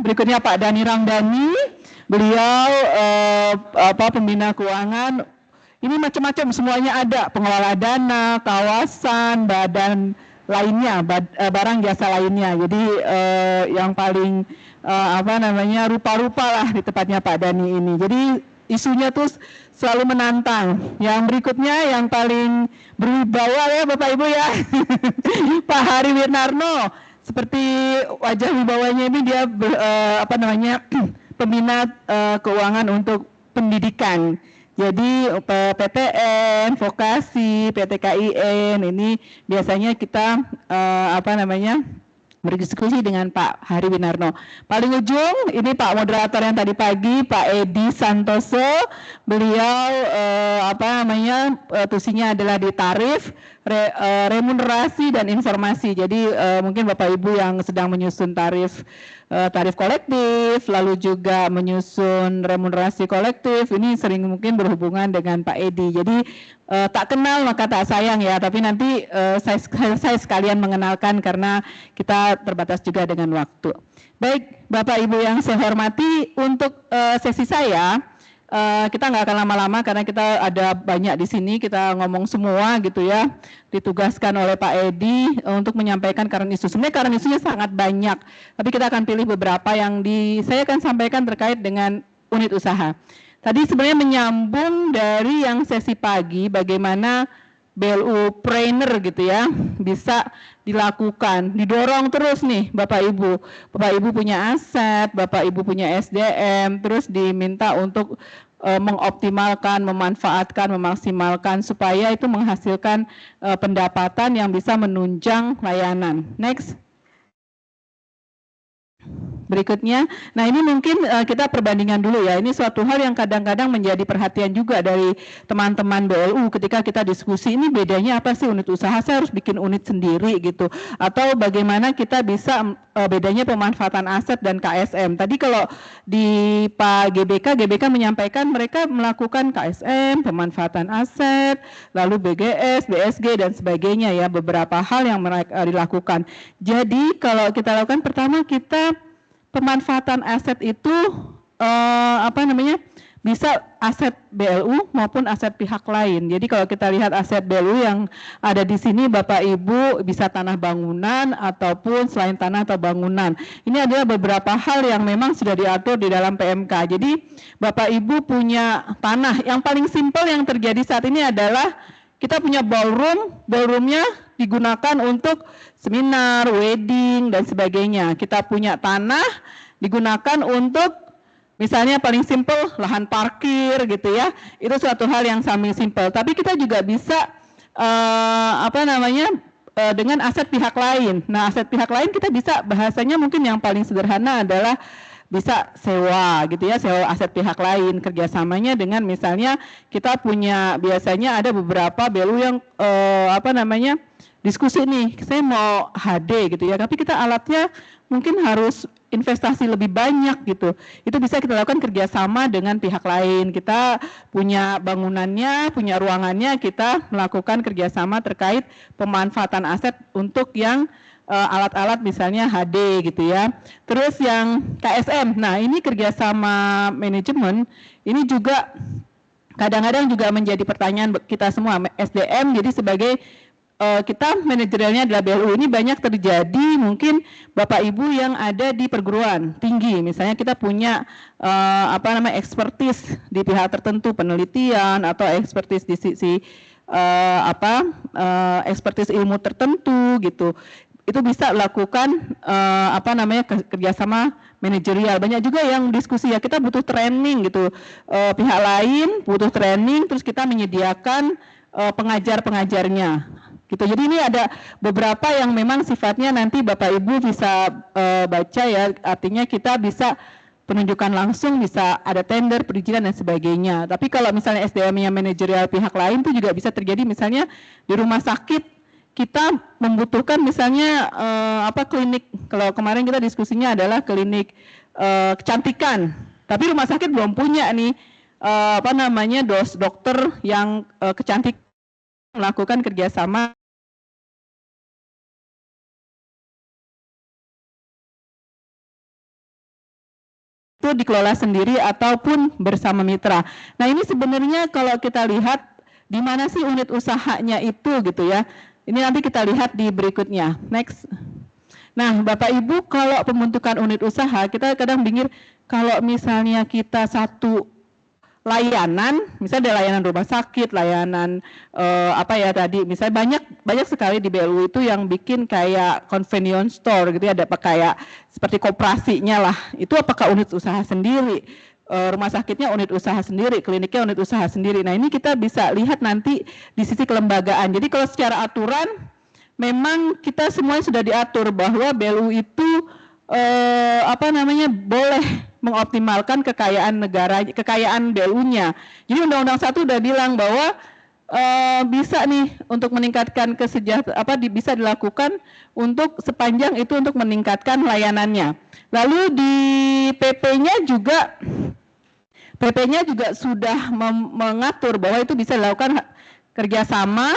berikutnya Pak Dani Ramdhani, beliau pembina keuangan. Ini macam-macam, semuanya ada, pengelola dana, kawasan, badan lainnya, barang jasa lainnya. Jadi yang paling rupa-rupa lah di tempatnya Pak Dani ini. Jadi isunya tuh selalu menantang. Yang berikutnya yang paling berwibawa ya Bapak Ibu ya, Pak Hari Winarno. Seperti wajah wibawanya ini dia pembina keuangan untuk pendidikan. Jadi PTN, vokasi, PTKIN ini biasanya kita berdiskusi dengan Pak Hari Winarno. Paling ujung ini Pak moderator yang tadi pagi, Pak Edi Santoso. Beliau tusinya adalah di tarif, remunerasi dan informasi. Jadi mungkin Bapak Ibu yang sedang menyusun tarif kolektif, lalu juga menyusun remunerasi kolektif, ini sering mungkin berhubungan dengan Pak Edi. Jadi tak kenal maka tak sayang ya, tapi nanti saya sekalian mengenalkan karena kita terbatas juga dengan waktu. Baik, Bapak Ibu yang saya hormati, untuk sesi saya, kita nggak akan lama-lama karena kita ada banyak di sini, kita ngomong semua gitu ya, ditugaskan oleh Pak Edi untuk menyampaikan current issue. Sebenarnya current issue-nya sangat banyak, tapi kita akan pilih beberapa yang saya akan sampaikan terkait dengan unit usaha. Tadi sebenarnya menyambung dari yang sesi pagi, bagaimana BLU Brainer gitu ya, bisa dilakukan, didorong terus nih Bapak Ibu. Bapak Ibu punya aset, Bapak Ibu punya SDM, terus diminta untuk mengoptimalkan, memanfaatkan, memaksimalkan supaya itu menghasilkan pendapatan yang bisa menunjang layanan. Next. Berikutnya, nah ini mungkin kita perbandingan dulu ya, ini suatu hal yang kadang-kadang menjadi perhatian juga dari teman-teman BLU ketika kita diskusi, ini bedanya apa sih unit usaha, saya harus bikin unit sendiri gitu, atau bagaimana kita bisa bedanya pemanfaatan aset dan KSM. Tadi kalau di Pak GBK menyampaikan mereka melakukan KSM, pemanfaatan aset, lalu BGS, BSG dan sebagainya ya, beberapa hal yang mereka dilakukan. Jadi kalau kita lakukan, pertama kita pemanfaatan aset itu bisa aset BLU maupun aset pihak lain. Jadi kalau kita lihat aset BLU yang ada di sini Bapak Ibu bisa tanah bangunan ataupun selain tanah atau bangunan. Ini adalah beberapa hal yang memang sudah diatur di dalam PMK. Jadi Bapak Ibu punya tanah, yang paling simpel yang terjadi saat ini adalah kita punya ballroomnya digunakan untuk seminar, wedding, dan sebagainya. Kita punya tanah digunakan untuk misalnya paling simpel lahan parkir gitu ya. Itu suatu hal yang paling simpel. Tapi kita juga bisa dengan aset pihak lain. Nah, aset pihak lain kita bisa bahasanya mungkin yang paling sederhana adalah bisa sewa gitu ya, sewa aset pihak lain, kerjasamanya dengan misalnya kita punya biasanya ada beberapa BLU yang diskusi nih, saya mau HD gitu ya, tapi kita alatnya mungkin harus investasi lebih banyak gitu. Itu bisa kita lakukan kerjasama dengan pihak lain. Kita punya bangunannya, punya ruangannya, kita melakukan kerjasama terkait pemanfaatan aset untuk yang alat-alat misalnya HD gitu ya. Terus yang KSM, nah ini kerjasama manajemen, ini juga kadang-kadang juga menjadi pertanyaan kita semua, SDM jadi sebagai kita manajerialnya adalah BLU, ini banyak terjadi mungkin Bapak Ibu yang ada di perguruan tinggi, misalnya kita punya expertise di pihak tertentu, penelitian atau expertise di sisi expertise ilmu tertentu gitu. Itu bisa lakukan kerjasama manajerial. Banyak juga yang diskusi ya, kita butuh training gitu, pihak lain butuh training, terus kita menyediakan pengajar-pengajarnya gitu. Jadi ini ada beberapa yang memang sifatnya nanti Bapak Ibu bisa baca ya, artinya kita bisa penunjukan langsung, bisa ada tender, perizinan dan sebagainya. Tapi kalau misalnya SDM-nya manajerial pihak lain itu juga bisa terjadi, misalnya di rumah sakit kita membutuhkan misalnya klinik, kalau kemarin kita diskusinya adalah klinik kecantikan, tapi rumah sakit belum punya nih dokter yang kecantikan, melakukan kerjasama itu dikelola sendiri ataupun bersama mitra. Nah ini sebenarnya kalau kita lihat di mana sih unit usahanya itu gitu ya. Ini nanti kita lihat di berikutnya. Next. Nah Bapak Ibu kalau pembentukan unit usaha kita kadang bingung kalau misalnya kita satu layanan, misalnya ada layanan rumah sakit, layanan apa ya tadi, misalnya banyak sekali di BLU itu yang bikin kayak convenience store gitu ya, ada kayak seperti koperasinya lah. Itu apakah unit usaha sendiri? Rumah sakitnya unit usaha sendiri, kliniknya unit usaha sendiri. Nah ini kita bisa lihat nanti di sisi kelembagaan. Jadi kalau secara aturan, memang kita semuanya sudah diatur bahwa BLU itu boleh mengoptimalkan kekayaan negara, kekayaan BLU-nya. Jadi Undang-Undang 1 udah bilang bahwa bisa nih untuk meningkatkan kesejahteraan, bisa dilakukan untuk sepanjang itu untuk meningkatkan layanannya. Lalu di PP-nya juga sudah mengatur bahwa itu bisa dilakukan kerjasama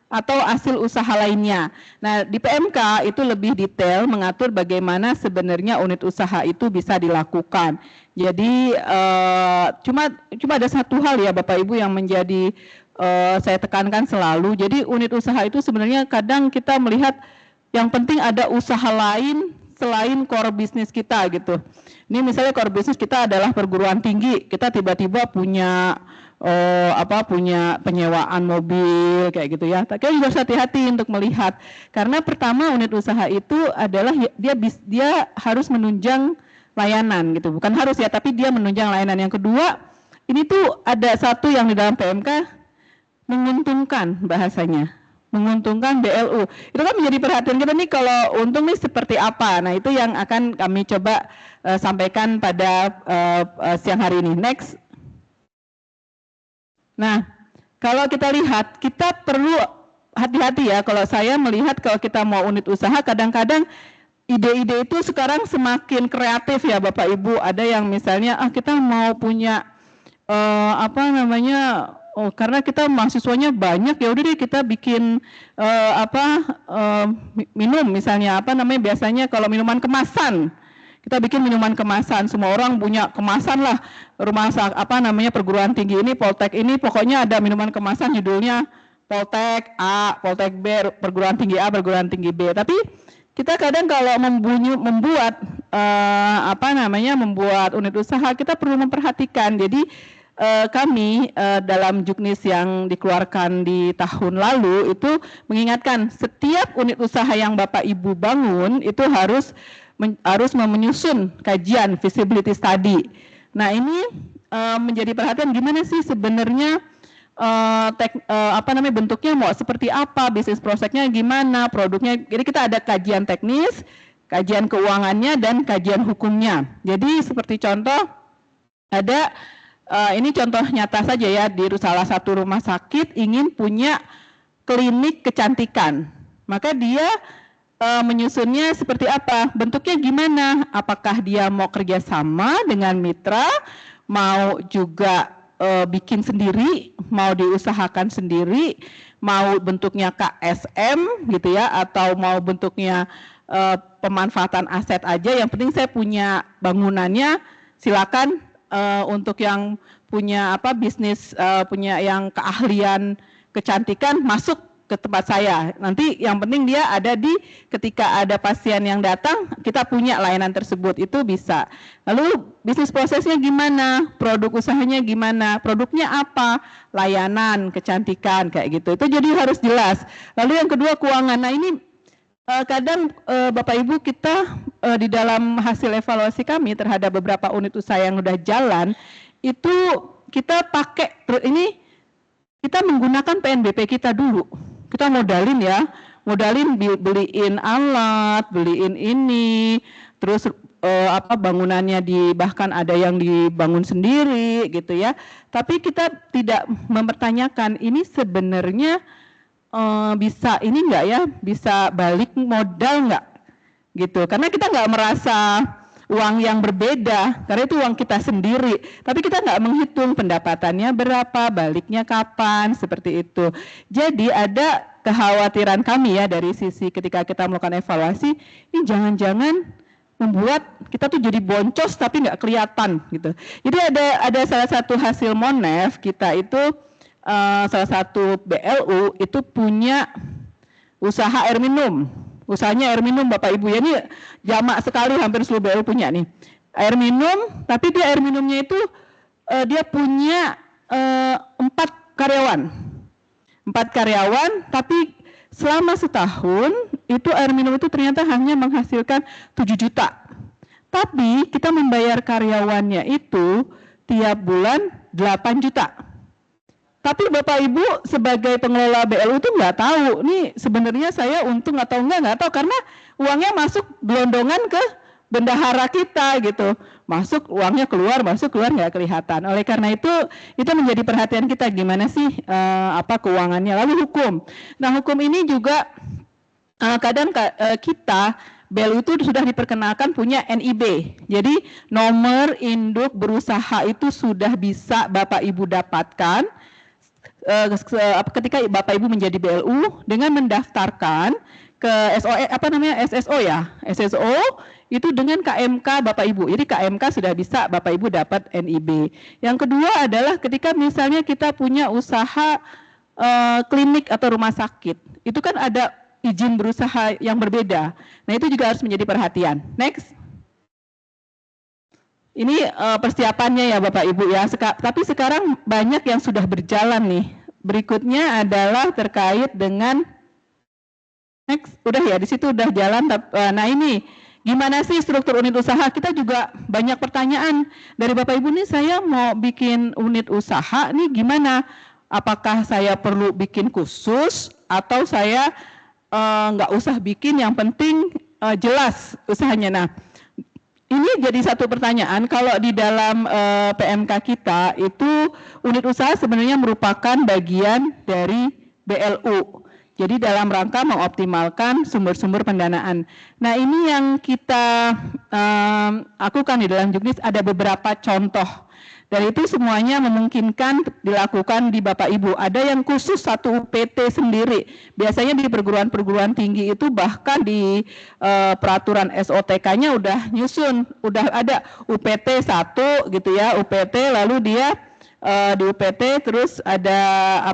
atau hasil usaha lainnya. Nah, di PMK itu lebih detail mengatur bagaimana sebenarnya unit usaha itu bisa dilakukan. Jadi cuma ada satu hal ya Bapak Ibu yang menjadi saya tekankan selalu. Jadi unit usaha itu sebenarnya kadang kita melihat yang penting ada usaha lain selain core bisnis kita gitu. Ini misalnya core bisnis kita adalah perguruan tinggi, kita tiba-tiba punya punya penyewaan mobil kayak gitu ya. Tapi juga harus hati-hati untuk melihat karena pertama unit usaha itu adalah dia harus menunjang layanan gitu. Bukan harus ya, tapi dia menunjang layanan. Yang kedua, ini tuh ada satu yang di dalam PMK menguntungkan bahasanya. Menguntungkan BLU. Itu kan menjadi perhatian kita nih kalau untung nih seperti apa. Nah, itu yang akan kami coba sampaikan pada siang hari ini. Next. Nah, kalau kita lihat, kita perlu hati-hati ya. Kalau saya melihat kalau kita mau unit usaha, kadang-kadang ide-ide itu sekarang semakin kreatif ya Bapak Ibu. Ada yang misalnya, kita mau punya karena kita mahasiswanya banyak, ya udah deh kita bikin minum misalnya, biasanya kalau minuman kemasan. Kita bikin minuman kemasan, semua orang punya kemasan lah. Perguruan tinggi ini, Poltek ini, pokoknya ada minuman kemasan judulnya Poltek A, Poltek B, perguruan tinggi A, perguruan tinggi B. Tapi kita kadang kalau membuat unit usaha, kita perlu memperhatikan. Jadi kami dalam Juknis yang dikeluarkan di tahun lalu itu mengingatkan setiap unit usaha yang Bapak Ibu bangun itu harus menyusun kajian feasibility study. Nah ini menjadi perhatian gimana sih sebenarnya bentuknya mau seperti apa, bisnis prosesnya gimana, produknya. Jadi kita ada kajian teknis, kajian keuangannya dan kajian hukumnya. Jadi seperti contoh ada ini contoh nyata saja ya, di salah satu rumah sakit ingin punya klinik kecantikan. Maka dia menyusunnya seperti apa, bentuknya gimana, apakah dia mau kerjasama dengan mitra, mau juga bikin sendiri, mau diusahakan sendiri, mau bentuknya KSM gitu ya, atau mau bentuknya pemanfaatan aset aja, yang penting saya punya bangunannya, silakan untuk yang punya bisnis, punya yang keahlian kecantikan masuk ke tempat saya. Nanti yang penting dia ada ketika ada pasien yang datang, kita punya layanan tersebut, itu bisa. Lalu bisnis prosesnya gimana, produk usahanya gimana, produknya apa, layanan, kecantikan, kayak gitu. Itu jadi harus jelas. Lalu yang kedua keuangan. Nah ini kadang Bapak Ibu kita di dalam hasil evaluasi kami terhadap beberapa unit usaha yang udah jalan, itu kita kita menggunakan PNBP kita dulu. Kita modalin beliin alat, beliin ini, terus bangunannya bahkan ada yang dibangun sendiri gitu ya. Tapi kita tidak mempertanyakan ini sebenarnya bisa ini enggak ya, bisa balik modal enggak gitu. Karena kita enggak merasa uang yang berbeda, karena itu uang kita sendiri. Tapi kita nggak menghitung pendapatannya berapa, baliknya kapan, seperti itu. Jadi ada kekhawatiran kami ya dari sisi ketika kita melakukan evaluasi, ini jangan-jangan membuat kita tuh jadi boncos tapi nggak kelihatan gitu. Jadi ada salah satu hasil Monef kita itu salah satu BLU itu punya usaha air minum. Usahanya air minum Bapak Ibu ya, ini jamak sekali hampir seluruh BLU punya nih. Air minum, tapi dia air minumnya itu dia punya 4 karyawan. 4 karyawan, tapi selama setahun itu air minum itu ternyata hanya menghasilkan 7 juta. Tapi kita membayar karyawannya itu tiap bulan 8 juta. Tapi Bapak Ibu sebagai pengelola BLU itu nggak tahu, nih sebenarnya saya untung atau nggak tahu, karena uangnya masuk gelondongan ke bendahara kita gitu. Masuk uangnya keluar, masuk keluar nggak kelihatan. Oleh karena itu menjadi perhatian kita, gimana sih keuangannya. Lalu hukum. Nah, hukum ini juga kadang kita BLU itu sudah diperkenalkan punya NIB. Jadi nomor induk berusaha itu sudah bisa Bapak Ibu dapatkan ketika Bapak Ibu menjadi BLU dengan mendaftarkan ke SSO ya. SSO itu dengan KMK Bapak Ibu. Jadi KMK sudah bisa Bapak Ibu dapat NIB. Yang kedua adalah ketika misalnya kita punya usaha klinik atau rumah sakit. Itu kan ada izin berusaha yang berbeda. Nah, itu juga harus menjadi perhatian. Next. Ini persiapannya ya Bapak Ibu ya. Tapi sekarang banyak yang sudah berjalan nih. Berikutnya adalah terkait dengan next. Udah ya, di situ udah jalan. Nah, ini gimana sih struktur unit usaha? Kita juga banyak pertanyaan dari Bapak Ibu nih, saya mau bikin unit usaha nih gimana? Apakah saya perlu bikin khusus atau saya nggak usah bikin, yang penting jelas usahanya. Nah, ini jadi satu pertanyaan. Kalau di dalam PMK kita itu unit usaha sebenarnya merupakan bagian dari BLU. Jadi dalam rangka mengoptimalkan sumber-sumber pendanaan. Nah, ini yang kita lakukan di dalam Juknis, ada beberapa contoh. Dan itu semuanya memungkinkan dilakukan di Bapak Ibu. Ada yang khusus satu UPT sendiri. Biasanya di perguruan-perguruan tinggi itu bahkan di peraturan SOTK-nya udah nyusun, udah ada UPT 1 gitu ya, UPT, lalu dia di UPT terus ada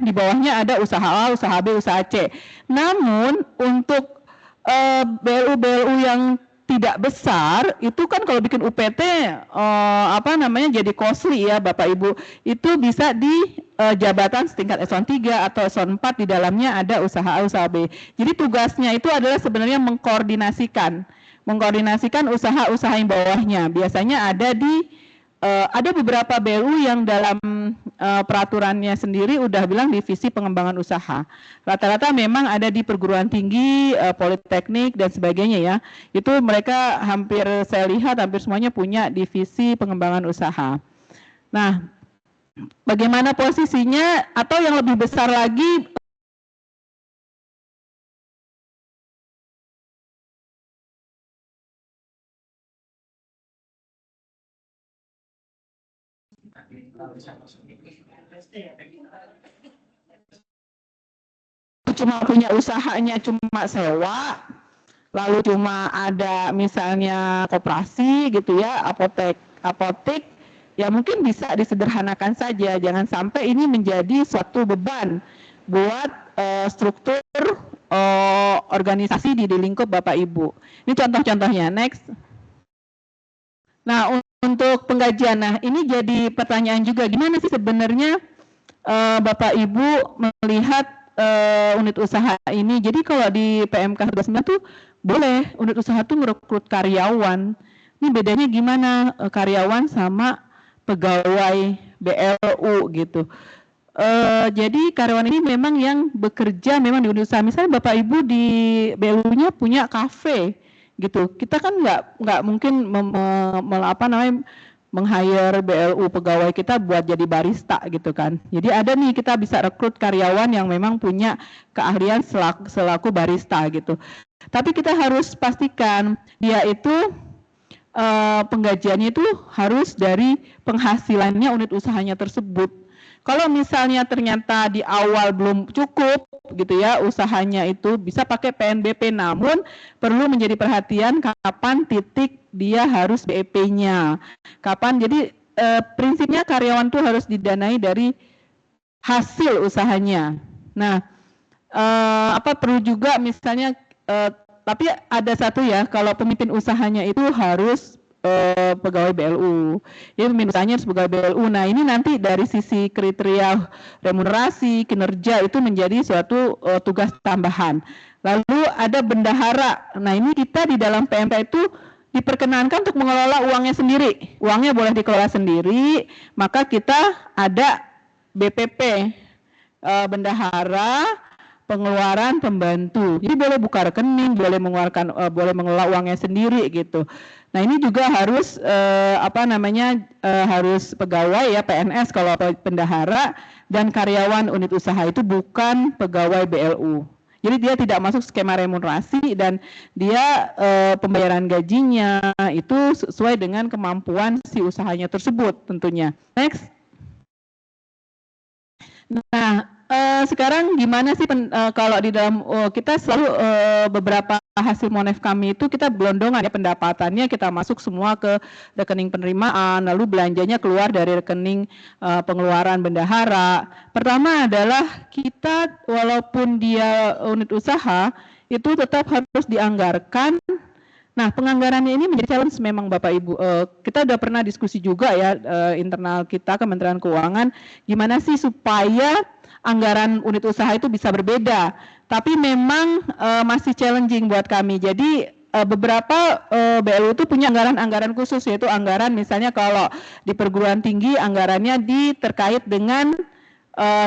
di bawahnya ada usaha A, usaha B, usaha C. Namun untuk BLU-BLU yang tidak besar itu kan kalau bikin UPT jadi costly ya Bapak Ibu. Itu bisa di jabatan setingkat eselon 3 atau eselon 4, di dalamnya ada usaha A, usaha B. Jadi tugasnya itu adalah sebenarnya mengkoordinasikan usaha-usaha yang bawahnya. Biasanya ada beberapa BLU yang dalam peraturannya sendiri udah bilang divisi pengembangan usaha. Rata-rata memang ada di perguruan tinggi, politeknik dan sebagainya ya. Itu mereka saya lihat hampir semuanya punya divisi pengembangan usaha. Nah, bagaimana posisinya atau yang lebih besar lagi, cuma punya usahanya cuma sewa, lalu cuma ada misalnya koperasi gitu ya, apotek, ya mungkin bisa disederhanakan saja. Jangan sampai ini menjadi suatu beban buat struktur organisasi di lingkup Bapak Ibu. Ini contoh-contohnya. Next. Nah, untuk penggajian, nah ini jadi pertanyaan juga, gimana sih sebenarnya Bapak Ibu melihat unit usaha ini? Jadi kalau di PMK 39 tuh boleh unit usaha tuh merekrut karyawan. Ini bedanya gimana karyawan sama pegawai BLU gitu? Jadi karyawan ini memang yang bekerja memang di unit usaha. Misalnya Bapak Ibu di BLU-nya punya kafe gitu. Kita kan nggak mungkin meng-hire BLU pegawai kita buat jadi barista gitu kan. Jadi ada nih, kita bisa rekrut karyawan yang memang punya keahlian selaku barista gitu. Tapi kita harus pastikan dia itu penggajiannya itu harus dari penghasilannya unit usahanya tersebut. Kalau misalnya ternyata di awal belum cukup gitu ya usahanya itu bisa pakai PNBP, namun perlu menjadi perhatian kapan titik dia harus BEP-nya. Kapan, jadi prinsipnya karyawan tuh harus didanai dari hasil usahanya. Nah, perlu juga misalnya tapi ada satu ya, kalau pemimpin usahanya itu harus pegawai BLU. Jadi pemimpin usahanya harus pegawai BLU. Nah, ini nanti dari sisi kriteria remunerasi, kinerja itu menjadi suatu tugas tambahan. Lalu ada bendahara. Nah, ini kita di dalam PMK itu diperkenankan untuk mengelola uangnya sendiri. Uangnya boleh dikelola sendiri, maka kita ada BPP, bendahara pengeluaran pembantu. Jadi boleh buka rekening, boleh mengeluarkan, boleh mengelola uangnya sendiri gitu. Nah, ini juga harus harus pegawai ya PNS kalau bendahara, dan karyawan unit usaha itu bukan pegawai BLU. Jadi dia tidak masuk skema remunerasi dan dia pembayaran gajinya itu sesuai dengan kemampuan si usahanya tersebut tentunya. Next. Nah, sekarang gimana sih kalau di dalam kita selalu beberapa hasil monef kami itu kita gelondongan ya pendapatannya, kita masuk semua ke rekening penerimaan, lalu belanjanya keluar dari rekening pengeluaran bendahara. Pertama adalah kita walaupun dia unit usaha itu tetap harus dianggarkan. Nah, penganggarannya ini menjadi challenge memang Bapak Ibu. Kita udah pernah diskusi juga ya internal kita Kementerian Keuangan, gimana sih supaya anggaran unit usaha itu bisa berbeda. Tapi memang masih challenging buat kami. Jadi beberapa BLU itu punya anggaran-anggaran khusus, yaitu anggaran misalnya kalau di perguruan tinggi anggarannya terkait dengan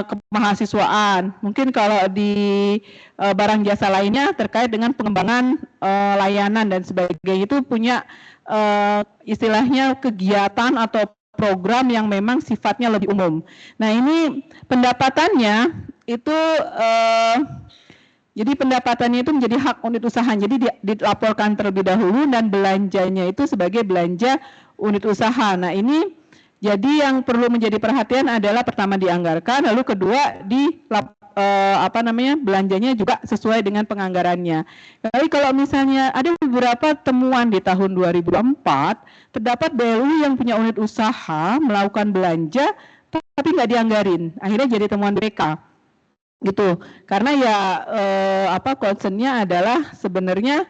kemahasiswaan. Mungkin kalau di barang jasa lainnya terkait dengan pengembangan layanan dan sebagainya, itu punya istilahnya kegiatan atau program yang memang sifatnya lebih umum. Nah, ini pendapatannya itu jadi pendapatannya itu menjadi hak unit usaha. Jadi dilaporkan terlebih dahulu dan belanjanya itu sebagai belanja unit usaha. Nah, ini jadi yang perlu menjadi perhatian adalah pertama dianggarkan, lalu kedua belanjanya juga sesuai dengan penganggarannya. Tapi kalau misalnya ada beberapa temuan di tahun 2004, terdapat BLU yang punya unit usaha melakukan belanja tapi nggak dianggarin, akhirnya jadi temuan BPK gitu. Karena ya concernnya adalah sebenarnya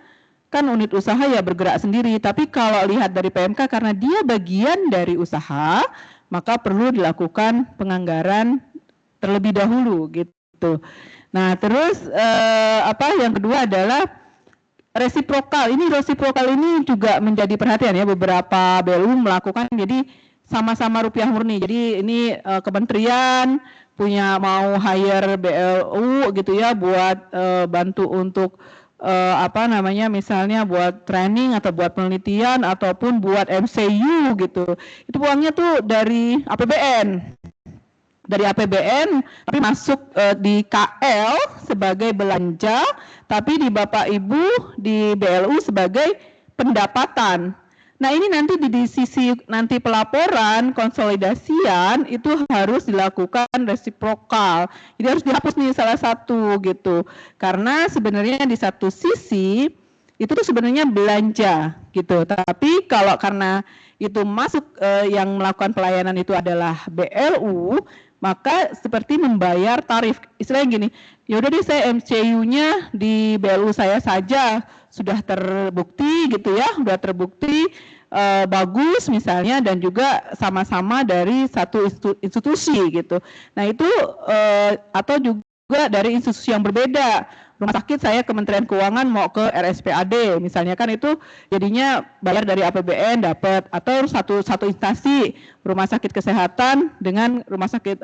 kan unit usaha ya bergerak sendiri, tapi kalau lihat dari PMK karena dia bagian dari usaha, maka perlu dilakukan penganggaran terlebih dahulu gitu. Nah, terus yang kedua adalah resiprokal. Ini resiprokal ini juga menjadi perhatian ya, beberapa BLU melakukan, jadi sama-sama rupiah murni. Jadi ini kementerian punya mau hire BLU gitu ya buat bantu untuk misalnya buat training atau buat penelitian ataupun buat MCU gitu. Itu uangnya tuh dari APBN. Dari APBN tapi masuk di KL sebagai belanja, tapi di Bapak Ibu di BLU sebagai pendapatan. Nah, ini nanti di sisi nanti pelaporan konsolidasian itu harus dilakukan resiprokal. Jadi harus dihapus nih salah satu gitu. Karena sebenarnya di satu sisi itu tuh sebenarnya belanja gitu. Tapi kalau karena itu masuk yang melakukan pelayanan itu adalah BLU, maka seperti membayar tarif. Istilahnya gini, yaudah deh saya MCU-nya di BLU saya saja sudah terbukti gitu ya, sudah terbukti bagus misalnya dan juga sama-sama dari satu institusi gitu. Nah, itu atau juga dari institusi yang berbeda. Rumah sakit saya Kementerian Keuangan mau ke RSPAD misalnya, kan itu jadinya bayar dari APBN dapat, atau satu instansi rumah sakit kesehatan dengan rumah sakit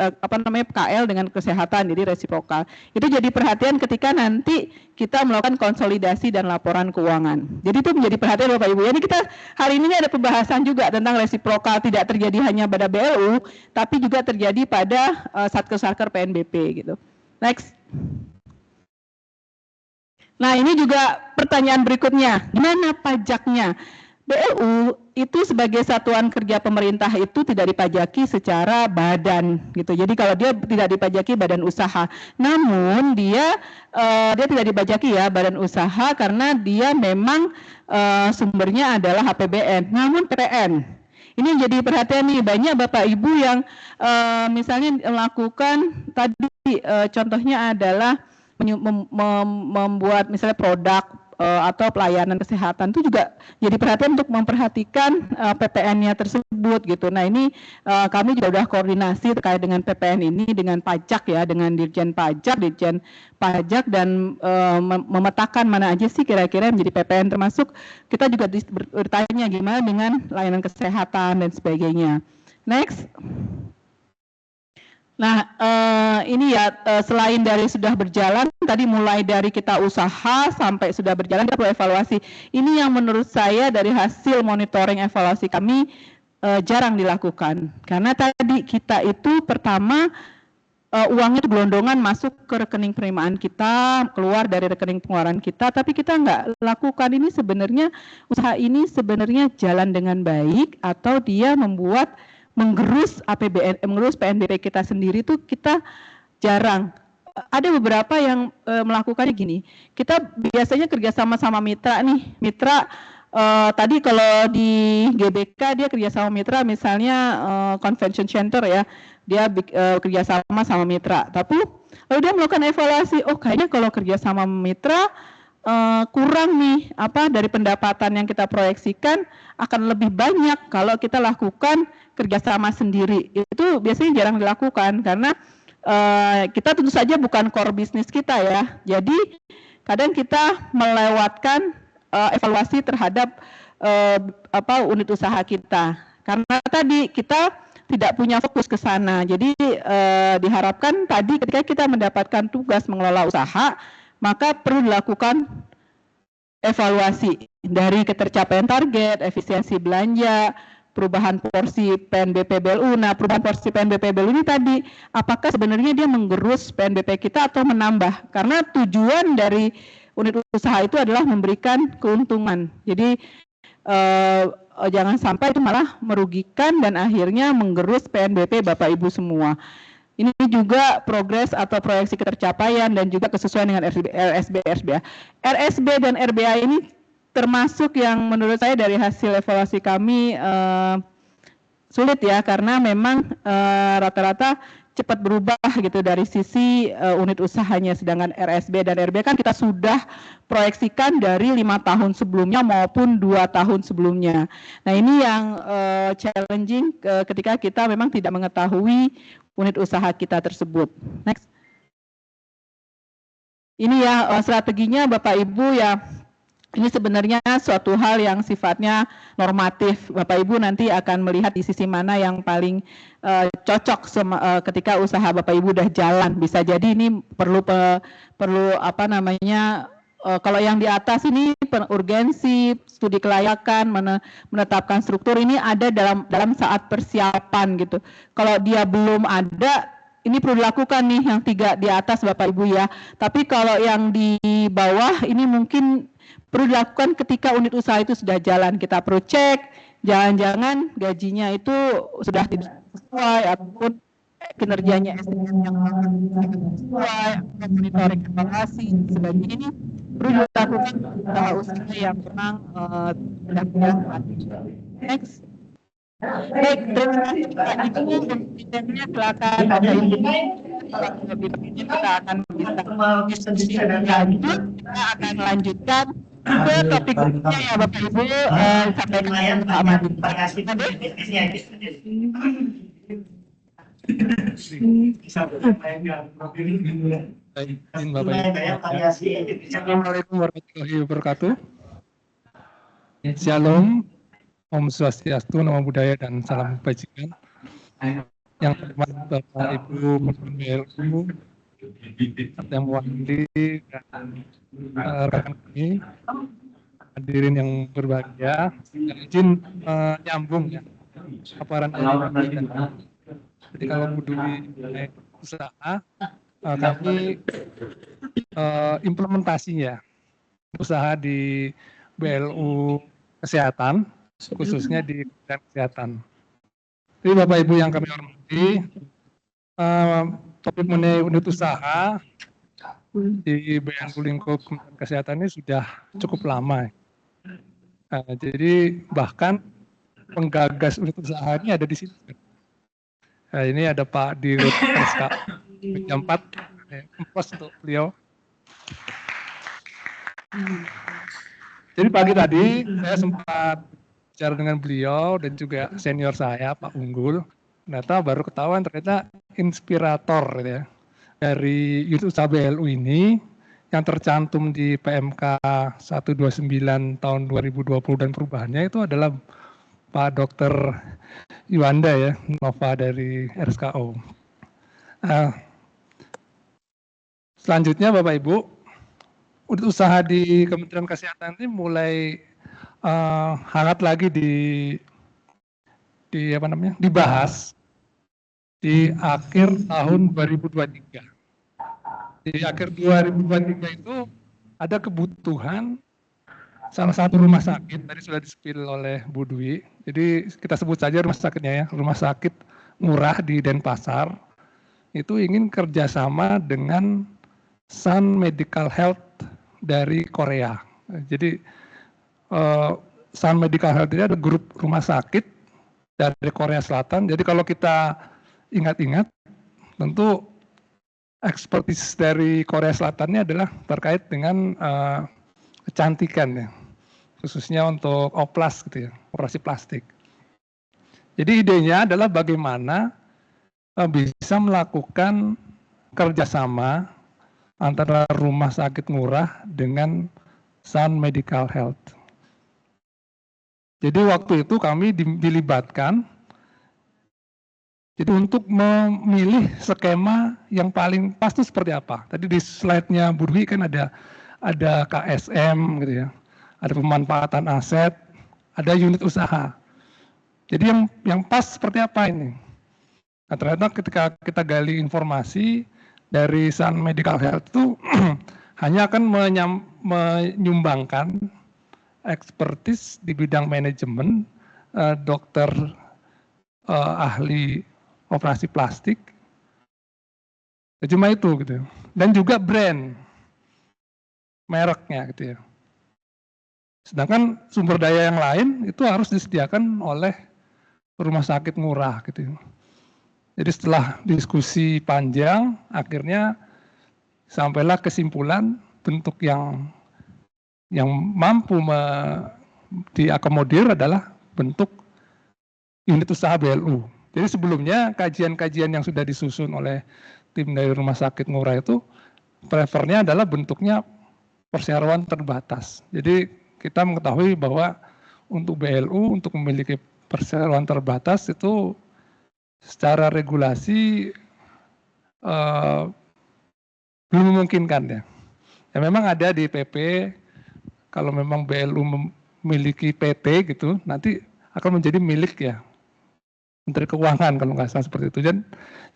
KL dengan kesehatan, jadi resiprokal. Itu jadi perhatian ketika nanti kita melakukan konsolidasi dan laporan keuangan. Jadi itu menjadi perhatian Bapak Ibu. Jadi kita hari ini ada pembahasan juga tentang resiprokal, tidak terjadi hanya pada BLU tapi juga terjadi pada Satker-Satker PNBP gitu. Next. Nah, ini juga pertanyaan berikutnya, gimana pajaknya? BLU itu sebagai satuan kerja pemerintah itu tidak dipajaki secara badan gitu. Jadi kalau dia tidak dipajaki badan usaha, namun dia tidak dipajaki ya badan usaha karena dia memang sumbernya adalah APBN. Namun PPN ini yang jadi perhatian nih, banyak Bapak Ibu yang misalnya melakukan tadi contohnya adalah membuat misalnya produk atau pelayanan kesehatan, itu juga jadi perhatian untuk memperhatikan PPN-nya tersebut gitu. Nah ini kami juga sudah koordinasi terkait dengan PPN ini dengan pajak ya, dengan Dirjen Pajak dan memetakan mana aja sih kira-kira yang menjadi PPN, termasuk kita juga bertanya gimana dengan layanan kesehatan dan sebagainya. Next. Nah, ini ya selain dari sudah berjalan, tadi mulai dari kita usaha sampai sudah berjalan, kita perlu evaluasi. Ini yang menurut saya dari hasil monitoring evaluasi kami jarang dilakukan. Karena tadi kita itu pertama uangnya itu gelondongan masuk ke rekening penerimaan kita, keluar dari rekening pengeluaran kita, tapi kita nggak lakukan ini sebenarnya, usaha ini sebenarnya jalan dengan baik atau dia menggerus APBN, menggerus PNBP kita sendiri tuh kita jarang. Ada beberapa yang melakukannya gini, kita biasanya kerjasama sama mitra nih, mitra tadi kalau di GBK dia kerjasama mitra misalnya convention center ya, dia kerjasama sama mitra, tapi lalu dia melakukan evaluasi, oh kayaknya kalau kerjasama mitra kurang nih dari pendapatan yang kita proyeksikan akan lebih banyak kalau kita lakukan kerjasama sendiri. Itu biasanya jarang dilakukan karena kita tentu saja bukan core bisnis kita ya. Jadi kadang kita melewatkan evaluasi terhadap unit usaha kita karena tadi kita tidak punya fokus ke sana. Jadi diharapkan tadi ketika kita mendapatkan tugas mengelola usaha, maka perlu dilakukan evaluasi dari ketercapaian target, efisiensi belanja, perubahan porsi PNBP BLU. Nah, perubahan porsi PNBP BLU ini tadi, apakah sebenarnya dia menggerus PNBP kita atau menambah? Karena tujuan dari unit usaha itu adalah memberikan keuntungan. Jadi jangan sampai itu malah merugikan dan akhirnya menggerus PNBP Bapak Ibu semua. Ini juga progres atau proyeksi ketercapaian dan juga kesesuaian dengan RSB, RSBA. RSB dan RBA ini termasuk yang menurut saya dari hasil evaluasi kami sulit ya, karena memang rata-rata cepat berubah gitu dari sisi unit usahanya, sedangkan RSB dan RBA kan kita sudah proyeksikan dari 5 tahun sebelumnya maupun 2 tahun sebelumnya. Nah ini yang challenging ketika kita memang tidak mengetahui unit usaha kita tersebut. Next. Ini ya strateginya Bapak Ibu ya. Ini sebenarnya suatu hal yang sifatnya normatif. Bapak Ibu nanti akan melihat di sisi mana yang paling cocok ketika usaha Bapak Ibu udah jalan. Bisa jadi ini perlu kalau yang di atas ini urgensi, studi kelayakan, menetapkan struktur, ini ada dalam saat persiapan gitu. Kalau dia belum ada, ini perlu dilakukan nih yang 3 di atas Bapak Ibu ya. Tapi kalau yang di bawah ini mungkin perlu dilakukan ketika unit usaha itu sudah jalan. Kita perlu cek, jangan-jangan gajinya itu sudah tidak sesuai ataupun kinerjanya SDM yang sesuai, monitoring evaluasi, sebagainya ini perlu dilakukan usaha yang memang sudah berjalan. Next. Baik, terima kasih Pak Ibu. Kemudiannya silakan Bapak Ibu. Lebih lanjut kita akan bisa lanjut. Kita akan lanjutkan ke topik berikutnya ya Bapak Ibu. Sampai dengan Pak Madi. Terima kasih. Assalamualaikum warahmatullahi wabarakatuh. Shalom, Om Swastiastu, Namo Buddhaya, dan salam kebajikan. Yang hormat Bapak Ibu BLU, yang mewakili dan rekan kami, hadirin yang berbahagia, izin nyambung ya paparan dari jadi kalau Buduli usaha, kami implementasinya usaha di BLU Kesehatan, khususnya di Kementerian Kesehatan. Jadi Bapak Ibu yang kami hormati, topik mengenai unit usaha di BNU lingkup Kementerian Kesehatan ini sudah cukup lama. Jadi bahkan penggagas unit usaha ini ada di sini. Ini ada Pak Dirut RSK jam 4,empos untuk beliau. Jadi pagi tadi saya sempat bicara dengan beliau dan juga senior saya Pak Unggul. Ternyata baru ketahuan ternyata inspirator ya, dari unit usaha BLU ini yang tercantum di PMK 129 tahun 2020 dan perubahannya itu adalah Pak Dr. Yuanda ya, Nova dari RSKO. Selanjutnya Bapak Ibu, unit usaha di Kementerian Kesehatan ini mulai hangat lagi dibahas di akhir tahun 2023. Di akhir 2023 itu ada kebutuhan salah satu rumah sakit, tadi sudah disepil oleh Bu Dwi, jadi kita sebut saja rumah sakitnya ya, rumah sakit murah di Denpasar, itu ingin kerjasama dengan Sun Medical Health dari Korea. Jadi Sun Medical Health ini ada grup rumah sakit dari Korea Selatan, jadi kalau kita ingat-ingat, tentu ekspertis dari Korea Selatan ini adalah terkait dengan kecantikan ya, khususnya untuk oplas gitu ya, operasi plastik. Jadi idenya adalah bagaimana bisa melakukan kerjasama antara rumah sakit murah dengan Sun Medical Health. Jadi waktu itu kami dilibatkan, jadi untuk memilih skema yang paling pas itu seperti apa. Tadi di slide-nya Bu Dwi kan ada KSM gitu ya, ada pemanfaatan aset, ada unit usaha. Jadi yang pas seperti apa ini? Nah, ternyata ketika kita gali informasi dari Sun Medical Health itu hanya akan menyumbangkan ekspertis di bidang manajemen, dokter ahli operasi plastik, cuma itu gitu, dan juga brand mereknya gitu ya. Sedangkan sumber daya yang lain itu harus disediakan oleh rumah sakit murah gitu. Jadi setelah diskusi panjang, akhirnya sampailah kesimpulan bentuk yang mampu diakomodir adalah bentuk unit usaha BLU. Jadi sebelumnya kajian-kajian yang sudah disusun oleh tim dari rumah sakit murah itu prefernya adalah bentuknya perseroan terbatas. Jadi kita mengetahui bahwa untuk BLU, untuk memiliki perseroan terbatas itu secara regulasi belum memungkinkan ya. Ya memang ada di PP, kalau memang BLU memiliki PT gitu, nanti akan menjadi milik ya Menteri Keuangan kalau nggak salah seperti itu. Dan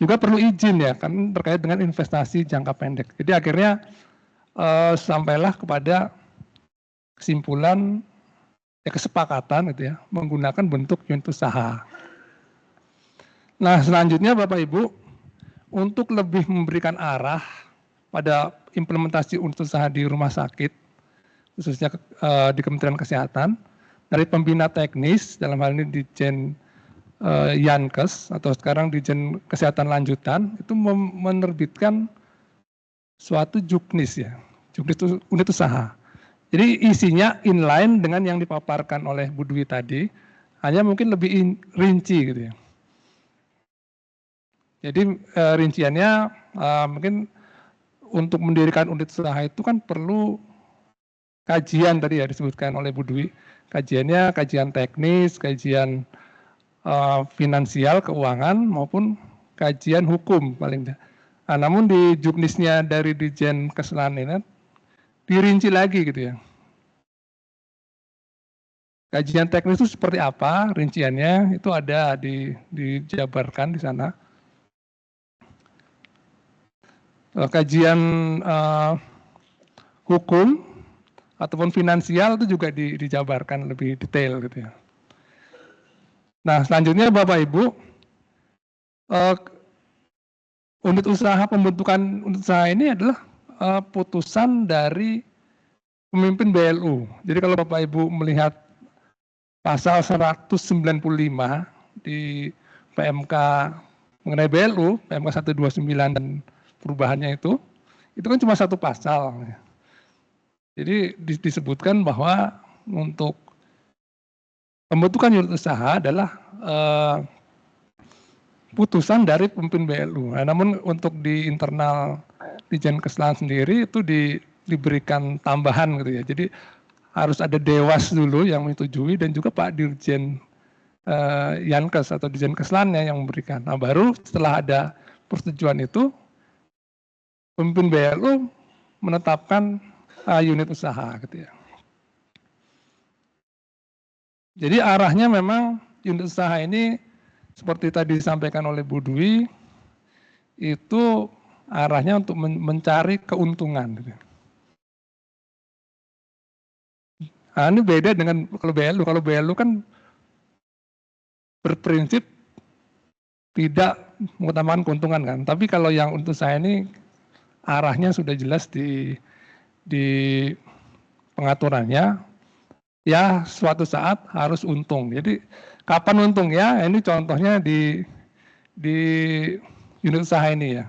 juga perlu izin ya, kan terkait dengan investasi jangka pendek. Jadi akhirnya sampailah kepada kesimpulan ya kesepakatan gitu ya, menggunakan bentuk unit usaha. Nah selanjutnya Bapak Ibu, untuk lebih memberikan arah pada implementasi unit usaha di rumah sakit, khususnya di Kementerian Kesehatan, dari pembina teknis, dalam hal ini Dirjen Yankes atau sekarang Dirjen Kesehatan Lanjutan, itu menerbitkan suatu juknis ya, juknis itu unit usaha. Jadi isinya inline dengan yang dipaparkan oleh Bu Dwi tadi, hanya mungkin lebih rinci gitu ya. Jadi rinciannya mungkin untuk mendirikan unit usaha itu kan perlu kajian tadi ya disebutkan oleh Bu Dwi. Kajiannya kajian teknis, kajian finansial, keuangan maupun kajian hukum paling tidak. Nah, namun di juknisnya dari Dirjen Kesehatan ini dirinci lagi gitu ya. Kajian teknis itu seperti apa, rinciannya itu ada dijabarkan di sana. Kajian hukum ataupun finansial itu juga dijabarkan lebih detail gitu ya. Nah, selanjutnya Bapak Ibu, unit usaha, pembentukan unit usaha ini adalah putusan dari pemimpin BLU. Jadi kalau Bapak Ibu melihat pasal 195 di PMK mengenai BLU, PMK 129 dan perubahannya itu kan cuma satu pasal. Jadi disebutkan bahwa untuk pembentukan unit usaha adalah putusan dari pemimpin BLU. Nah, namun untuk di internal Ditjen Keslan sendiri itu diberikan tambahan gitu ya. Jadi harus ada Dewas dulu yang menyetujui dan juga Pak Dirjen Yankes atau Ditjen Keslannya yang memberikan. Nah, baru setelah ada persetujuan itu pemimpin BLU menetapkan unit usaha gitu ya. Jadi arahnya memang unit usaha ini seperti tadi disampaikan oleh Bu Dwi, itu arahnya untuk mencari keuntungan gitu. Nah, ini beda dengan kalau BLU. Kalau BLU kan berprinsip tidak mengutamakan keuntungan kan. Tapi kalau yang untuk saya ini arahnya sudah jelas di pengaturannya, ya suatu saat harus untung. Jadi kapan untung ya? Ini contohnya di unit usaha ini ya.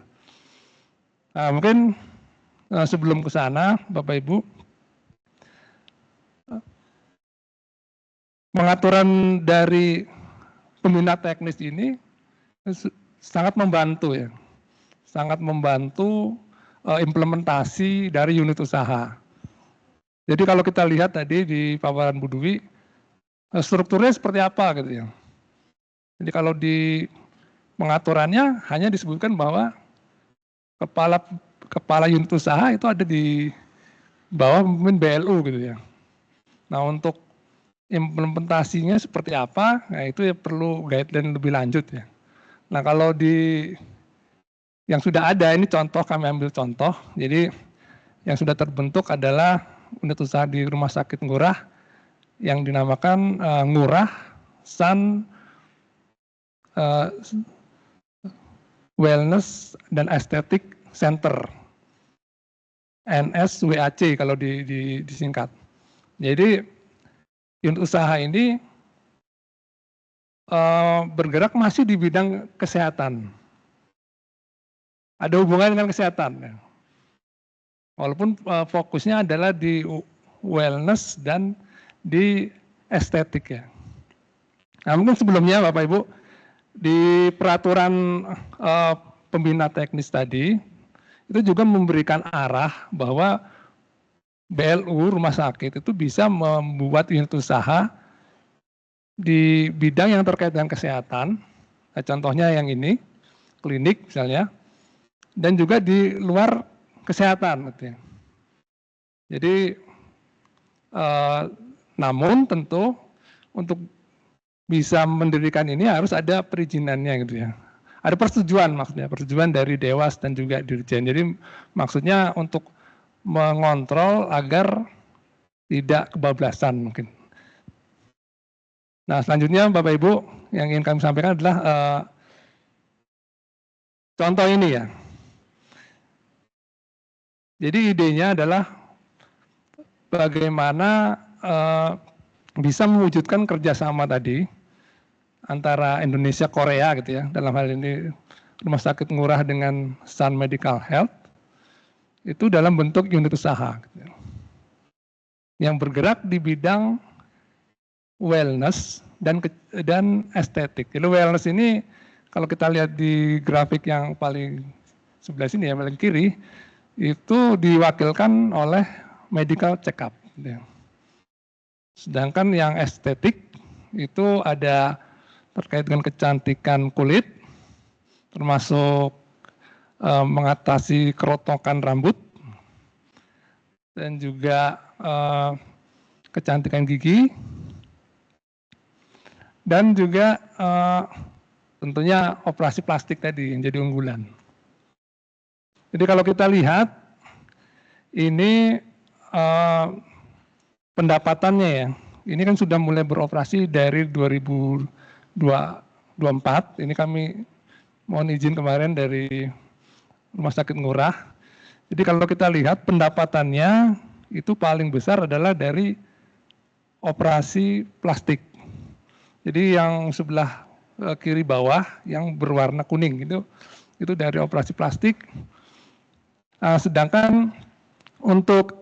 Nah, mungkin sebelum ke sana, Bapak Ibu, pengaturan dari pembina teknis ini sangat membantu ya, sangat membantu implementasi dari unit usaha. Jadi kalau kita lihat tadi di paparan Bu Dwi, strukturnya seperti apa gitu ya. Jadi kalau di pengaturannya hanya disebutkan bahwa kepala unit usaha itu ada di bawah pemimpin BLU gitu ya. Nah, untuk implementasinya seperti apa, nah itu ya perlu guideline lebih lanjut ya. Nah, kalau di yang sudah ada, ini contoh, kami ambil contoh. Jadi yang sudah terbentuk adalah unit usaha di Rumah Sakit Ngurah yang dinamakan Ngurah Sun Wellness dan Aesthetic Center, NSWAC kalau disingkat. Jadi unit usaha ini bergerak masih di bidang kesehatan. Ada hubungan dengan kesehatan. Walaupun fokusnya adalah di wellness dan di estetik ya. Nah, mungkin sebelumnya Bapak Ibu, di peraturan pembina teknis tadi, itu juga memberikan arah bahwa BLU rumah sakit itu bisa membuat unit usaha di bidang yang terkait dengan kesehatan. Nah, contohnya yang ini, klinik misalnya, dan juga di luar kesehatan. Gitu ya. Jadi, namun tentu untuk bisa mendirikan ini harus ada perizinannya gitu ya. Ada persetujuan maksudnya, persetujuan dari Dewas dan juga Dirjen. Jadi maksudnya untuk mengontrol agar tidak kebablasan mungkin. Nah, selanjutnya Bapak Ibu yang ingin kami sampaikan adalah contoh ini ya. Jadi idenya adalah bagaimana bisa mewujudkan kerjasama tadi antara Indonesia Korea gitu ya, dalam hal ini Rumah Sakit Ngurah dengan Sun Medical Health itu dalam bentuk unit usaha gitu ya, yang bergerak di bidang wellness dan estetik. Jadi wellness ini kalau kita lihat di grafik yang paling sebelah sini ya, paling kiri, itu diwakilkan oleh medical check-up. Gitu ya. Sedangkan yang estetik itu ada terkait dengan kecantikan kulit, termasuk mengatasi kerotokan rambut, dan juga kecantikan gigi, dan juga tentunya operasi plastik tadi yang jadi unggulan. Jadi kalau kita lihat, ini pendapatannya ya, ini kan sudah mulai beroperasi dari 2024. Ini kami mohon izin kemarin dari Rumah Sakit Ngurah. Jadi kalau kita lihat pendapatannya itu paling besar adalah dari operasi plastik. Jadi yang sebelah kiri bawah yang berwarna kuning itu dari operasi plastik. Sedangkan untuk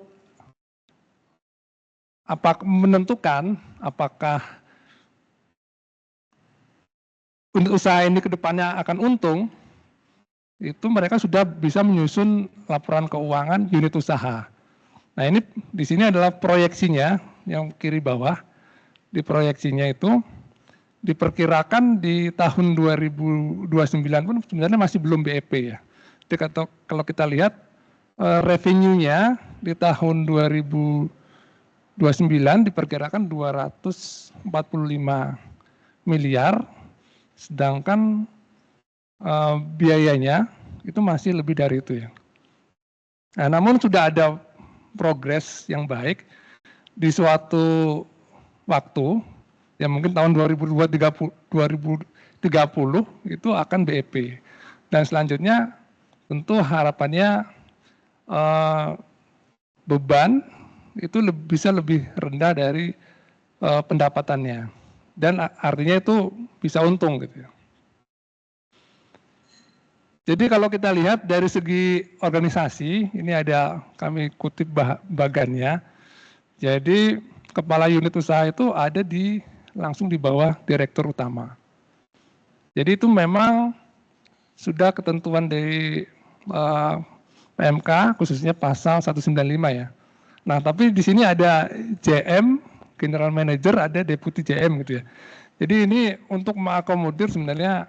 menentukan apakah unit usaha ini ke depannya akan untung, itu mereka sudah bisa menyusun laporan keuangan unit usaha. Nah ini di sini adalah proyeksinya yang kiri bawah. Di proyeksinya itu diperkirakan di tahun 2029 pun sebenarnya masih belum BEP ya. Jadi kalau kita lihat revenue-nya di tahun 2029 diperkirakan 245 miliar, sedangkan biayanya itu masih lebih dari itu ya. Nah, namun sudah ada progres yang baik di suatu waktu, ya mungkin tahun 2030 itu akan BEP. Dan selanjutnya tentu harapannya beban itu bisa lebih rendah dari pendapatannya. Dan artinya itu bisa untung gitu ya. Jadi kalau kita lihat dari segi organisasi, ini ada kami kutip bagannya. Jadi kepala unit usaha itu ada langsung di bawah direktur utama. Jadi itu memang sudah ketentuan dari PMK, khususnya pasal 195 ya. Nah tapi di sini ada JM, General Manager, ada Deputi JM gitu ya. Jadi ini untuk mengakomodir sebenarnya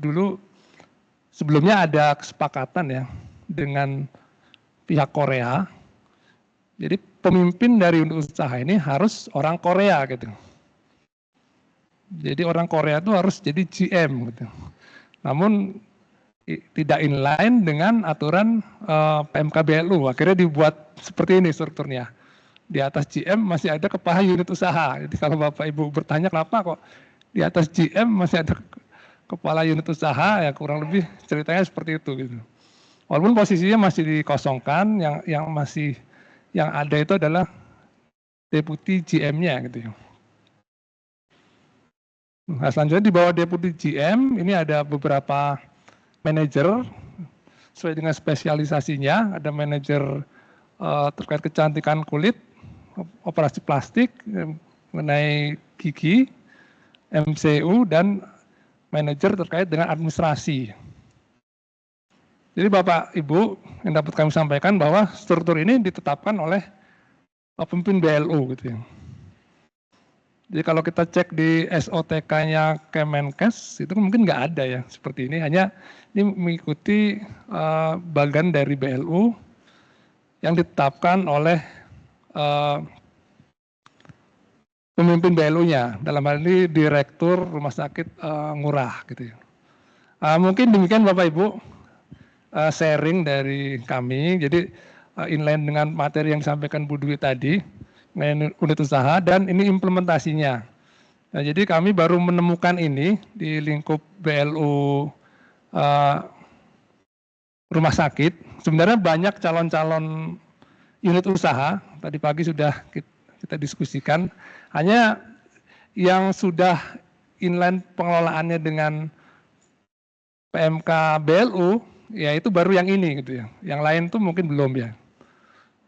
dulu sebelumnya ada kesepakatan ya dengan pihak Korea. Jadi pemimpin dari unit usaha ini harus orang Korea gitu. Jadi orang Korea itu harus jadi GM gitu. Namun tidak inline dengan aturan PMK BLU. Akhirnya dibuat seperti ini strukturnya. Di atas GM masih ada kepala unit usaha. Jadi kalau Bapak Ibu bertanya kenapa kok di atas GM masih ada kepala unit usaha, ya kurang lebih ceritanya seperti itu gitu. Walaupun posisinya masih dikosongkan, yang ada itu adalah deputi GM-nya gitu ya. Nah, selanjutnya di bawah deputi GM ini ada beberapa manajer sesuai dengan spesialisasinya. Ada manajer terkait kecantikan kulit, operasi plastik, mengenai gigi, MCU, dan manajer terkait dengan administrasi. Jadi Bapak Ibu yang dapat kami sampaikan bahwa struktur ini ditetapkan oleh pemimpin BLU gitu ya. Jadi kalau kita cek di SOTK-nya Kemenkes itu mungkin nggak ada ya seperti ini, hanya ini mengikuti bagian dari BLU yang ditetapkan oleh pemimpin BLU-nya, dalam hal ini Direktur Rumah Sakit Ngurah gitu ya. Mungkin demikian Bapak Ibu sharing dari kami. Jadi inline dengan materi yang disampaikan Bu Dwi tadi, unit usaha, dan ini implementasinya. Nah, jadi kami baru menemukan ini di lingkup BLU rumah sakit. Sebenarnya banyak calon-calon unit usaha, tadi pagi sudah kita diskusikan, hanya yang sudah inline pengelolaannya dengan PMK BLU, ya itu baru yang ini gitu ya. Yang lain tuh mungkin belum ya.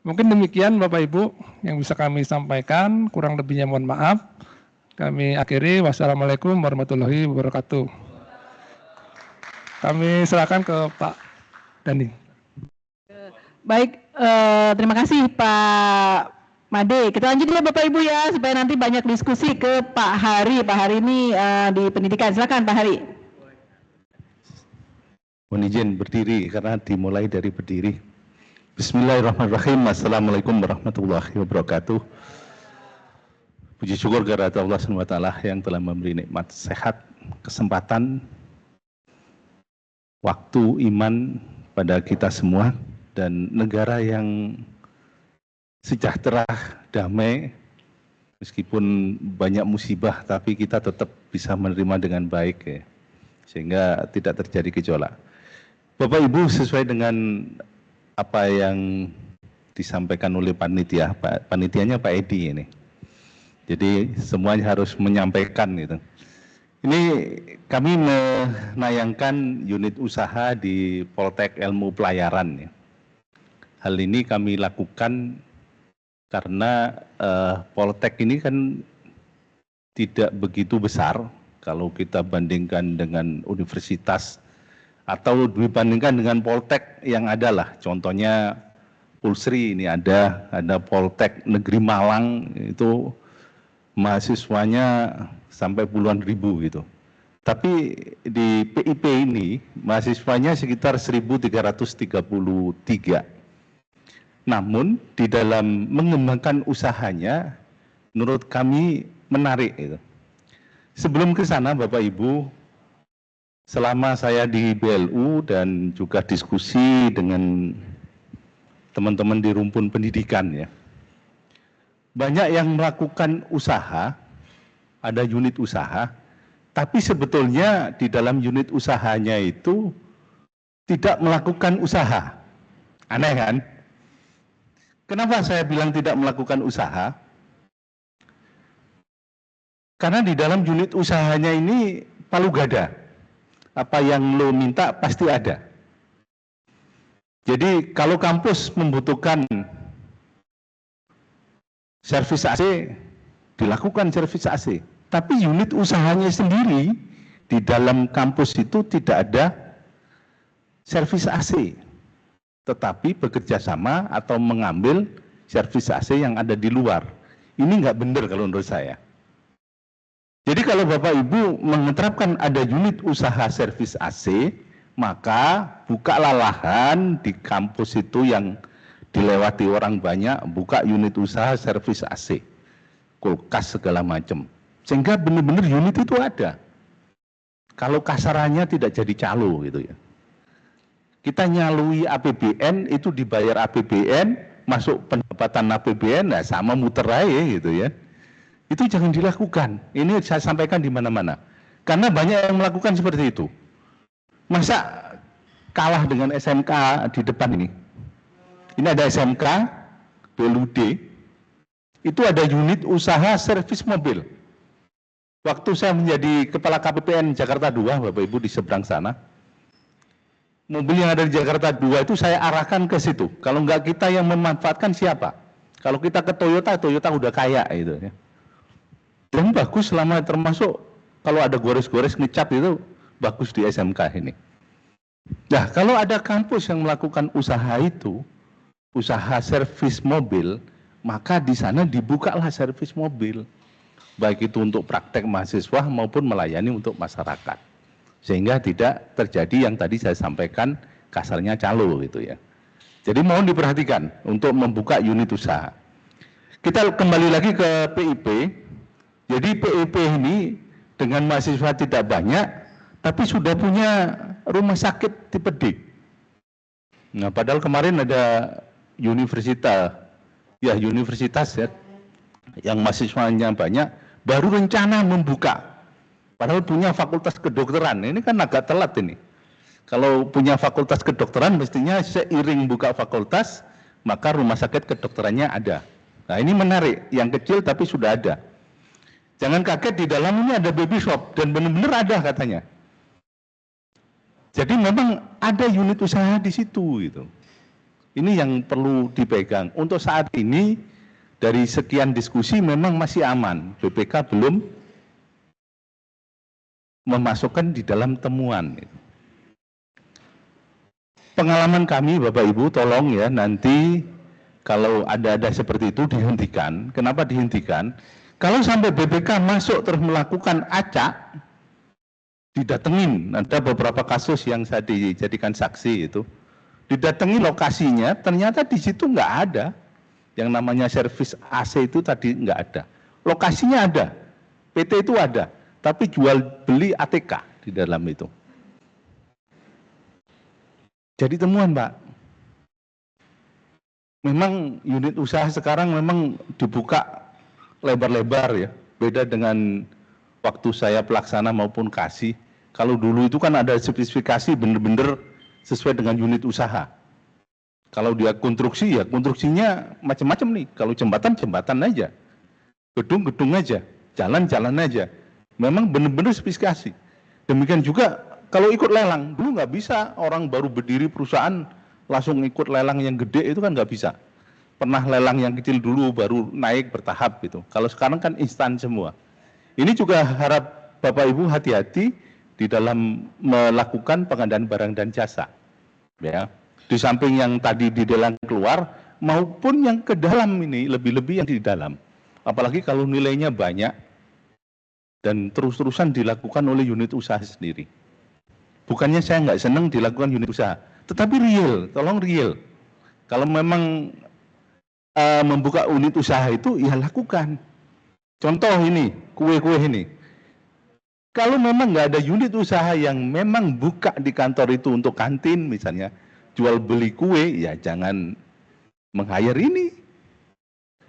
Mungkin demikian Bapak Ibu yang bisa kami sampaikan, kurang lebihnya mohon maaf. Kami akhiri, wassalamualaikum warahmatullahi wabarakatuh. Kami serahkan ke Pak Dandi. Baik, terima kasih Pak Made. Kita lanjut ya Bapak Ibu ya, supaya nanti banyak diskusi ke Pak Hari. Pak Hari ini di pendidikan, silakan Pak Hari. Mohon izin berdiri karena dimulai dari berdiri. Bismillahirrahmanirrahim. Assalamualaikum warahmatullahi wabarakatuh. Puji syukur kepada Allah SWT yang telah memberi nikmat sehat, kesempatan, waktu, iman pada kita semua, dan negara yang sejahtera, damai, meskipun banyak musibah, tapi kita tetap bisa menerima dengan baik ya, sehingga tidak terjadi gejolak. Bapak Ibu, sesuai dengan apa yang disampaikan oleh panitia, panitianya Pak Edi ini. Jadi semuanya harus menyampaikan gitu. Ini kami menayangkan unit usaha di Poltek Ilmu Pelayaran ya. Hal ini kami lakukan karena Poltek ini kan tidak begitu besar kalau kita bandingkan dengan universitas atau dibandingkan dengan Poltek yang ada lah. Contohnya Pulsri ini ada Poltek Negeri Malang itu mahasiswanya sampai puluhan ribu gitu. Tapi di PIP ini mahasiswanya sekitar 1.333. Namun di dalam mengembangkan usahanya menurut kami menarik itu. Sebelum ke sana Bapak Ibu, selama saya di BLU dan juga diskusi dengan teman-teman di rumpun pendidikan ya, banyak yang melakukan usaha, ada unit usaha, tapi sebetulnya di dalam unit usahanya itu tidak melakukan usaha. Aneh kan? Kenapa saya bilang tidak melakukan usaha? Karena di dalam unit usahanya ini palu gada. Apa yang lo minta pasti ada. Jadi kalau kampus membutuhkan servis AC, dilakukan servis AC. Tapi unit usahanya sendiri di dalam kampus itu tidak ada servis AC. Tetapi bekerja sama atau mengambil servis AC yang ada di luar. Ini nggak benar kalau menurut saya. Jadi kalau Bapak Ibu menerapkan ada unit usaha servis AC, maka bukalah lahan di kampus itu yang dilewati orang banyak, buka unit usaha servis AC, kulkas segala macam. Sehingga benar-benar unit itu ada. Kalau kasarannya tidak jadi calo gitu ya. Kita nyalui APBN, itu dibayar APBN, masuk pendapatan APBN, nah sama muter aja gitu ya. Itu jangan dilakukan. Ini saya sampaikan di mana-mana. Karena banyak yang melakukan seperti itu. Masa kalah dengan SMK di depan ini? Ini ada SMK, BLUD, itu ada unit usaha servis mobil. Waktu saya menjadi Kepala KPPN Jakarta 2, Bapak Ibu di seberang sana, mobil yang ada di Jakarta 2 itu saya arahkan ke situ. Kalau enggak kita yang memanfaatkan siapa? Kalau kita ke Toyota, Toyota udah kaya itu ya. Dan bagus selama termasuk kalau ada gores-gores ngecap itu bagus di SMK ini. Nah, kalau ada kampus yang melakukan usaha itu, usaha servis mobil, maka di sana dibukalah servis mobil. Baik itu untuk praktek mahasiswa maupun melayani untuk masyarakat. Sehingga tidak terjadi yang tadi saya sampaikan kasarnya calo gitu ya. Jadi mohon diperhatikan untuk membuka unit usaha. Kita kembali lagi ke PIP. Jadi PIP ini dengan mahasiswa tidak banyak, tapi sudah punya rumah sakit tipe D. Nah, padahal kemarin ada universitas ya, yang mahasiswanya banyak, baru rencana membuka. Padahal punya fakultas kedokteran, ini kan agak telat ini. Kalau punya fakultas kedokteran, mestinya seiring buka fakultas, maka rumah sakit kedokterannya ada. Nah ini menarik, yang kecil tapi sudah ada. Jangan kaget di dalam ini ada baby shop, dan benar-benar ada katanya. Jadi memang ada unit usaha di situ gitu. Ini yang perlu dipegang. Untuk saat ini dari sekian diskusi memang masih aman. BPK belum memasukkan di dalam temuan. Pengalaman kami Bapak Ibu tolong ya nanti kalau ada seperti itu dihentikan. Kenapa dihentikan? Kalau sampai BPK masuk terus melakukan acak, didatengin. Ada beberapa kasus yang saya dijadikan saksi itu. Didatangi lokasinya, ternyata di situ nggak ada. Yang namanya servis AC itu tadi nggak ada. Lokasinya ada, PT itu ada, tapi jual beli ATK di dalam itu. Jadi temuan Pak. memang unit usaha sekarang memang dibuka lebar-lebar ya. Beda dengan waktu saya pelaksana maupun kasih. Kalau dulu itu kan ada spesifikasi bener-bener sesuai dengan unit usaha. Kalau dia konstruksi ya konstruksinya macam-macam nih. Kalau jembatan, jembatan aja. Gedung-gedung aja. Jalan-jalan aja. Memang bener-bener spesifikasi. Demikian juga kalau ikut lelang. Dulu nggak bisa orang baru berdiri perusahaan langsung ikut lelang yang gede itu kan nggak bisa. Pernah lelang yang kecil dulu baru naik bertahap gitu. Kalau sekarang kan instan semua. Ini juga harap Bapak Ibu hati-hati di dalam melakukan pengadaan barang dan jasa. Ya, di samping yang tadi di dalam keluar maupun yang ke dalam ini lebih-lebih yang di dalam. Apalagi kalau nilainya banyak dan terus-terusan dilakukan oleh unit usaha sendiri. Bukannya saya nggak senang dilakukan unit usaha, tetapi real, tolong real. Kalau memang membuka unit usaha itu, ya lakukan. Contoh ini, kue-kue ini. Kalau memang nggak ada unit usaha yang memang buka di kantor itu untuk kantin misalnya, jual beli kue, ya jangan meng-hire ini.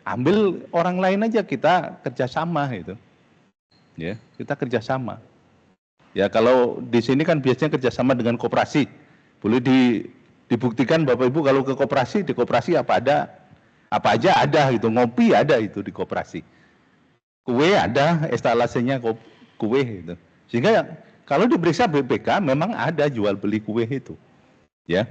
Ambil orang lain aja, kita kerjasama itu. Ya, kita kerjasama. Ya kalau di sini kan biasanya kerjasama dengan koperasi. Boleh dibuktikan Bapak Ibu kalau ke koperasi, di koperasi apa aja ada gitu, ngopi ada itu di koperasi. Kue ada, estalasenya kue itu. Sehingga kalau diperiksa BPK memang ada jual beli kue itu. Ya.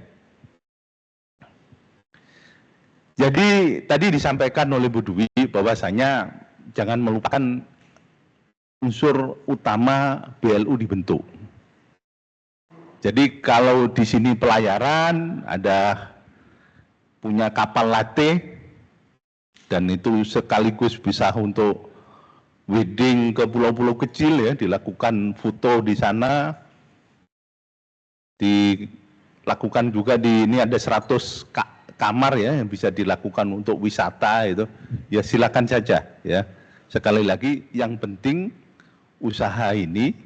Jadi tadi disampaikan oleh Bu Dwi bahwasanya jangan melupakan unsur utama BLU dibentuk. Jadi kalau di sini pelayaran ada punya kapal latih dan itu sekaligus bisa untuk wedding ke pulau-pulau kecil ya, dilakukan foto di sana, dilakukan juga di ini ada 100 kamar ya yang bisa dilakukan untuk wisata itu, ya silakan saja ya. Sekali lagi yang penting usaha ini